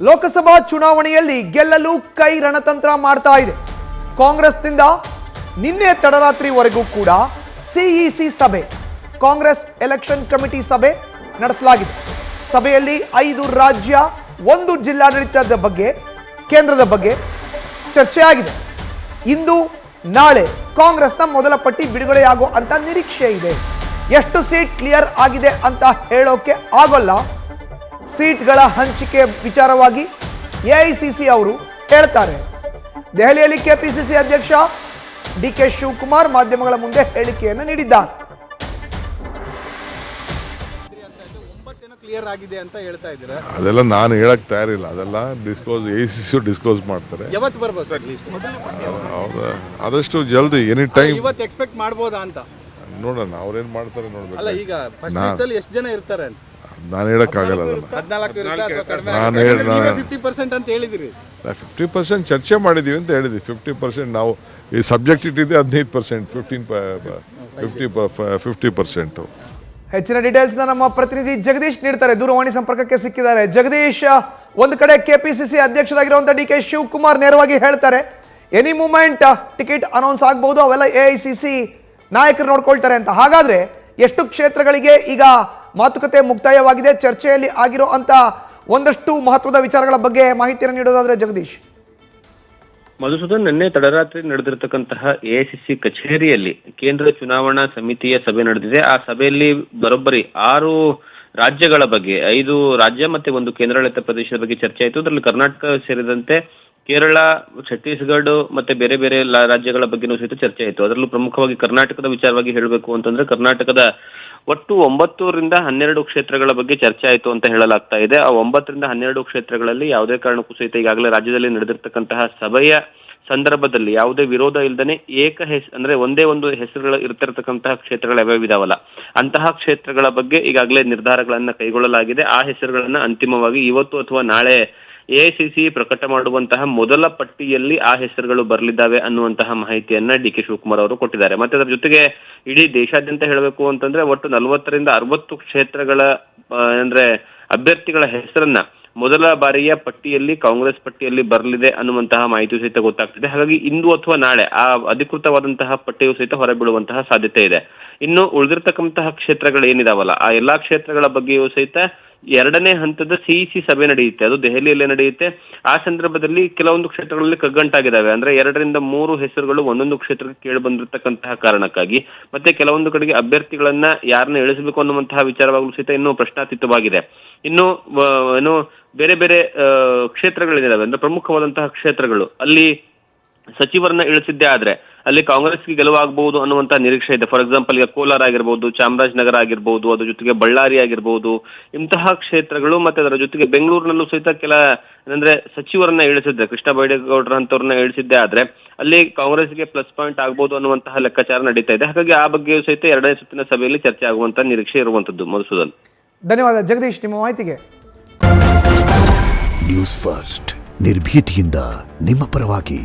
ಲೋಕಸಭಾ ಚುನಾವಣೆಯಲ್ಲಿ ಗೆಲ್ಲಲು ಕೈ ರಣತಂತ್ರ ಮಾಡ್ತಾ ಇದೆ ಕಾಂಗ್ರೆಸ್ನಿಂದ. ನಿನ್ನೆ ತಡರಾತ್ರಿವರೆಗೂ ಕೂಡ ಸಿಇಸಿ ಸಭೆ, ಕಾಂಗ್ರೆಸ್ ಎಲೆಕ್ಷನ್ ಕಮಿಟಿ ಸಭೆ ನಡೆಸಲಾಗಿದೆ. ಸಭೆಯಲ್ಲಿ 5 ರಾಜ್ಯ 1 ಜಿಲ್ಲಾಡಳಿತದ ಬಗ್ಗೆ, ಕೇಂದ್ರದ ಬಗ್ಗೆ ಚರ್ಚೆ ಆಗಿದೆ. ಇಂದು ನಾಳೆ ಕಾಂಗ್ರೆಸ್ನ ಮೊದಲ ಪಟ್ಟಿ ಬಿಡುಗಡೆಯಾಗೋ ಅಂತ ನಿರೀಕ್ಷೆ ಇದೆ. ಎಷ್ಟು ಸೀಟ್ ಕ್ಲಿಯರ್ ಆಗಿದೆ ಅಂತ ಹೇಳೋಕೆ ಆಗೋಲ್ಲ. ಸೀಟ್ಗಳ ಹಂಚಿಕೆ ವಿಚಾರವಾಗಿ ಎಐಸಿಸಿ ಅವರು ಹೇಳ್ತಾರೆ. ದೆಹಲಿಯಲ್ಲಿ ಕೆಪಿಸಿಸಿ ಅಧ್ಯಕ್ಷ ಡಿಕೆ ಶಿವಕುಮಾರ್ ಮಾಧ್ಯಮಗಳ ಮುಂದೆ ಹೇಳಿಕೆಯನ್ನು ನೀಡಿದ್ದಾರೆ. ಕ್ಲಿಯರ್ ಆಗಿದೆ ಅಂತ ಹೇಳ್ತಾ ಇದ್ದೀರಾ? ಅದೆಲ್ಲ ನಾನು ಹೇಳಕ್ ತಯಾರಿಲ್ಲ. ಅದೆಲ್ಲ ಡಿಸ್ಕ್ಲೋಸ್ ಎಐಸಿಸಿ ಡಿಸ್ಕ್ಲೋಸ್ ಮಾಡ್ತಾರೆ. ಯಾವತ್ತು ಬರ್ಬೋದು ಸರ್ ಲಿಸ್ಟ್? ಆದಷ್ಟು ಜಲ್ದಿ, ಎನಿ ಟೈಮ್. ಇವತ್ತು ಎಕ್ಸ್ಪೆಕ್ಟ್ ಮಾಡ್ಬೋದಾ ಅಂತ ನೋಡೋಣ, ಅವ್ರೇನ್ ಮಾಡ್ತಾರೆ ನೋಡ್ಬೇಕು. ಅಲ್ಲ, ಈಗ ಫಸ್ಟ್ ಲಿಸ್ಟ್ ಅಲ್ಲಿ ಎಷ್ಟು ಜನ ಇರ್ತಾರೆ ಅಂತ ನಾನು ಹೇಳಕ್ ಆಗಲ್ಲ. ಅದನ್ನ 50% ಅಂತ ಹೇಳಿದಿರಿ. 50% ಚರ್ಚೆ ಮಾಡಿದೀವಿ ಅಂತ ಹೇಳಿದ್ವಿ. 50% ನಾವು ಈ ಸಬ್ಜೆಕ್ಟ್ ಇಟ್ಟಿದ್ದೆ 15%, 50%. ಹೆಚ್ಚಿನ ಡೀಟೇಲ್ಸ್ ನಮ್ಮ ಪ್ರತಿನಿಧಿ ಜಗದೀಶ್ ನೀಡ್ತಾರೆ. ದೂರವಾಣಿ ಸಂಪರ್ಕಕ್ಕೆ ಸಿಕ್ಕಿದ್ದಾರೆ. ಜಗದೀಶ್, ಒಂದು ಕಡೆ ಕೆಪಿಸಿಸಿ ಅಧ್ಯಕ್ಷರಾಗಿರುವಂತಹ ಡಿಕೆ ಶಿವಕುಮಾರ್ ನೇರವಾಗಿ ಹೇಳ್ತಾರೆ ಎನಿ ಮೂಮೆಂಟ್ ಟಿಕೆಟ್ ಅನೌನ್ಸ್ ಆಗಬಹುದು, ಅವೆಲ್ಲ ಎಐಸಿಸಿ ನಾಯಕರು ನೋಡ್ಕೊಳ್ತಾರೆ ಅಂತ. ಹಾಗಾದ್ರೆ ಎಷ್ಟು ಕ್ಷೇತ್ರಗಳಿಗೆ ಈಗ ಮಾತುಕತೆ ಮುಕ್ತಾಯವಾಗಿದೆ? ಚರ್ಚೆಯಲ್ಲಿ ಆಗಿರೋ ಅಂತ ಒಂದಷ್ಟು ಮಹತ್ವದ ವಿಚಾರಗಳ ಬಗ್ಗೆ ಮಾಹಿತಿಯನ್ನು ನೀಡೋದಾದ್ರೆ ಜಗದೀಶ್. ಮಧುಸೂದನ್, ನಿನ್ನೆ ತಡರಾತ್ರಿ ನಡೆದಿರತಕ್ಕಂತಹ ಎಐಸಿಸಿ ಕಚೇರಿಯಲ್ಲಿ ಕೇಂದ್ರ ಚುನಾವಣಾ ಸಮಿತಿಯ ಸಭೆ ನಡೆದಿದೆ. ಆ ಸಭೆಯಲ್ಲಿ ಬರೋಬ್ಬರಿ 6 ರಾಜ್ಯಗಳ ಬಗ್ಗೆ, 5 ರಾಜ್ಯ ಮತ್ತೆ 1 ಕೇಂದ್ರಾಡಳಿತ ಪ್ರದೇಶದ ಬಗ್ಗೆ ಚರ್ಚೆ ಆಯಿತು. ಅದರಲ್ಲಿ ಕರ್ನಾಟಕ ಸೇರಿದಂತೆ ಕೇರಳ, ಛತ್ತೀಸ್ಗಢ ಮತ್ತೆ ಬೇರೆ ಬೇರೆ ರಾಜ್ಯಗಳ ಬಗ್ಗೆನೂ ಸಹಿತ ಚರ್ಚೆ ಆಯಿತು. ಅದರಲ್ಲೂ ಪ್ರಮುಖವಾಗಿ ಕರ್ನಾಟಕದ ವಿಚಾರವಾಗಿ ಹೇಳಬೇಕು ಅಂತಂದ್ರೆ, ಕರ್ನಾಟಕದ ಒಟ್ಟು 9 ರಿಂದ 12 ಕ್ಷೇತ್ರಗಳ ಬಗ್ಗೆ ಚರ್ಚೆ ಆಯಿತು ಅಂತ ಹೇಳಲಾಗ್ತಾ ಇದೆ. ಆ 9 ರಿಂದ 12 ಕ್ಷೇತ್ರಗಳಲ್ಲಿ ಯಾವುದೇ ಕಾರಣಕ್ಕೂ ಸಹಿತ ಈಗಾಗಲೇ ರಾಜ್ಯದಲ್ಲಿ ನಡೆದಿರ್ತಕ್ಕಂತಹ ಸಭೆಯ ಸಂದರ್ಭದಲ್ಲಿ ಯಾವುದೇ ವಿರೋಧ ಇಲ್ಲದೇ ಅಂದ್ರೆ ಒಂದೇ ಒಂದು ಹೆಸರುಗಳು ಇರ್ತಿರ್ತಕ್ಕಂತಹ ಕ್ಷೇತ್ರಗಳು ಯಾವ್ಯಾವಿದಾವಲ್ಲ, ಅಂತಹ ಕ್ಷೇತ್ರಗಳ ಬಗ್ಗೆ ಈಗಾಗಲೇ ನಿರ್ಧಾರಗಳನ್ನ ಕೈಗೊಳ್ಳಲಾಗಿದೆ. ಆ ಹೆಸರುಗಳನ್ನ ಅಂತಿಮವಾಗಿ ಇವತ್ತು ಅಥವಾ ನಾಳೆ ಎಐಸಿಸಿ ಪ್ರಕಟ ಮಾಡುವಂತಹ ಮೊದಲ ಪಟ್ಟಿಯಲ್ಲಿ ಆ ಹೆಸರುಗಳು ಬರಲಿದ್ದಾವೆ ಅನ್ನುವಂತಹ ಮಾಹಿತಿಯನ್ನ ಡಿಕೆ ಶಿವಕುಮಾರ್ ಅವರು ಕೊಟ್ಟಿದ್ದಾರೆ. ಮತ್ತೆ ಅದರ ಜೊತೆಗೆ ಇಡೀ ದೇಶಾದ್ಯಂತ ಹೇಳಬೇಕು ಅಂತಂದ್ರೆ ಒಟ್ಟು 40 ರಿಂದ 60 ಕ್ಷೇತ್ರಗಳ ಅಂದ್ರೆ ಅಭ್ಯರ್ಥಿಗಳ ಹೆಸರನ್ನ ಮೊದಲ ಬಾರಿಯ ಪಟ್ಟಿಯಲ್ಲಿ, ಕಾಂಗ್ರೆಸ್ ಪಟ್ಟಿಯಲ್ಲಿ ಬರಲಿದೆ ಅನ್ನುವಂತಹ ಮಾಹಿತಿ ಸಹಿತ ಗೊತ್ತಾಗ್ತಿದೆ. ಹಾಗಾಗಿ ಇಂದು ಅಥವಾ ನಾಳೆ ಆ ಅಧಿಕೃತವಾದಂತಹ ಪಟ್ಟಿಯು ಸಹಿತ ಹೊರಬೀಳುವಂತಹ ಸಾಧ್ಯತೆ ಇದೆ. ಇನ್ನು ಉಳಿದಿರ್ತಕ್ಕಂತಹ ಕ್ಷೇತ್ರಗಳು ಏನಿದಾವಲ್ಲ, ಆ ಎಲ್ಲಾ ಕ್ಷೇತ್ರಗಳ ಬಗ್ಗೆಯೂ ಸಹಿತ 2ನೇ ಹಂತದ ಸಿಇಸಿ ಸಭೆ ನಡೆಯುತ್ತೆ. ಅದು ದೆಹಲಿಯಲ್ಲೇ ನಡೆಯುತ್ತೆ. ಆ ಸಂದರ್ಭದಲ್ಲಿ ಕೆಲವೊಂದು ಕ್ಷೇತ್ರಗಳಲ್ಲಿ ಕಗ್ಗಂಟಾಗಿದ್ದಾವೆ. ಅಂದ್ರೆ 2 ರಿಂದ 3 ಹೆಸರುಗಳು ಒಂದೊಂದು ಕ್ಷೇತ್ರಕ್ಕೆ ಕೇಳಿ ಬಂದಿರತಕ್ಕಂತಹ ಕಾರಣಕ್ಕಾಗಿ, ಮತ್ತೆ ಕೆಲವೊಂದು ಕಡೆಗೆ ಅಭ್ಯರ್ಥಿಗಳನ್ನ ಯಾರನ್ನ ಇಳಿಸಬೇಕು ಅನ್ನುವಂತಹ ವಿಚಾರವಾಗಲೂ ಸಹಿತ ಇನ್ನೂ ಪ್ರಶ್ನಾತೀತವಾಗಿದೆ. ಇನ್ನು ಬೇರೆ ಬೇರೆ ಕ್ಷೇತ್ರಗಳಿದಾವೆ. ಅಂದ್ರೆ ಪ್ರಮುಖವಾದಂತಹ ಕ್ಷೇತ್ರಗಳು, ಅಲ್ಲಿ ಸಚಿವರನ್ನ ಇಳಿಸಿದ್ದೇ ಆದ್ರೆ ಅಲ್ಲಿ ಕಾಂಗ್ರೆಸ್ಗೆ ಗೆಲುವಾಗಬಹುದು ಅನ್ನುವಂತಹ ನಿರೀಕ್ಷೆ ಇದೆ. ಫಾರ್ ಎಕ್ಸಾಂಪಲ್, ಈಗ ಕೋಲಾರ ಆಗಿರ್ಬೋದು, ಚಾಮರಾಜನಗರ ಆಗಿರ್ಬೋದು, ಅದ್ರ ಜೊತೆಗೆ ಬಳ್ಳಾರಿ ಆಗಿರ್ಬೋದು, ಇಂತಹ ಕ್ಷೇತ್ರಗಳು. ಮತ್ತೆ ಅದರ ಜೊತೆಗೆ ಬೆಂಗಳೂರಿನಲ್ಲೂ ಸಹಿತ ಅಂದ್ರೆ ಸಚಿವರನ್ನ ಇಳಿಸಿದ್ರೆ, ಕೃಷ್ಣ ಬೈರೇಗೌಡರ ಅಂತವ್ರನ್ನ ಇಳಿಸಿದ್ದೇ ಆದ್ರೆ ಅಲ್ಲಿ ಕಾಂಗ್ರೆಸ್ಗೆ ಪ್ಲಸ್ ಪಾಯಿಂಟ್ ಆಗ್ಬೋದು ಅನ್ನುವಂತಹ ಲೆಕ್ಕಾಚಾರ ನಡೀತಾ ಇದೆ. ಹಾಗಾಗಿ ಆ ಬಗ್ಗೆಯೂ ಸಹಿತ 2ನೇ ಸುತ್ತಿನ ಸಭೆಯಲ್ಲಿ ಚರ್ಚೆ ಆಗುವಂತಹ ನಿರೀಕ್ಷೆ ಇರುವಂತದ್ದು. ಮಧುಸೂದನ್, ಧನ್ಯವಾದ ಜಗದೀಶ್ ನಿಮ್ಮ ಮಾಹಿತಿಗೆ. ನ್ಯೂಸ್ ಫಸ್ಟ್, ನಿರ್ಭೀತಿಯಿಂದ ನಿಮ್ಮ ಪರವಾಗಿ.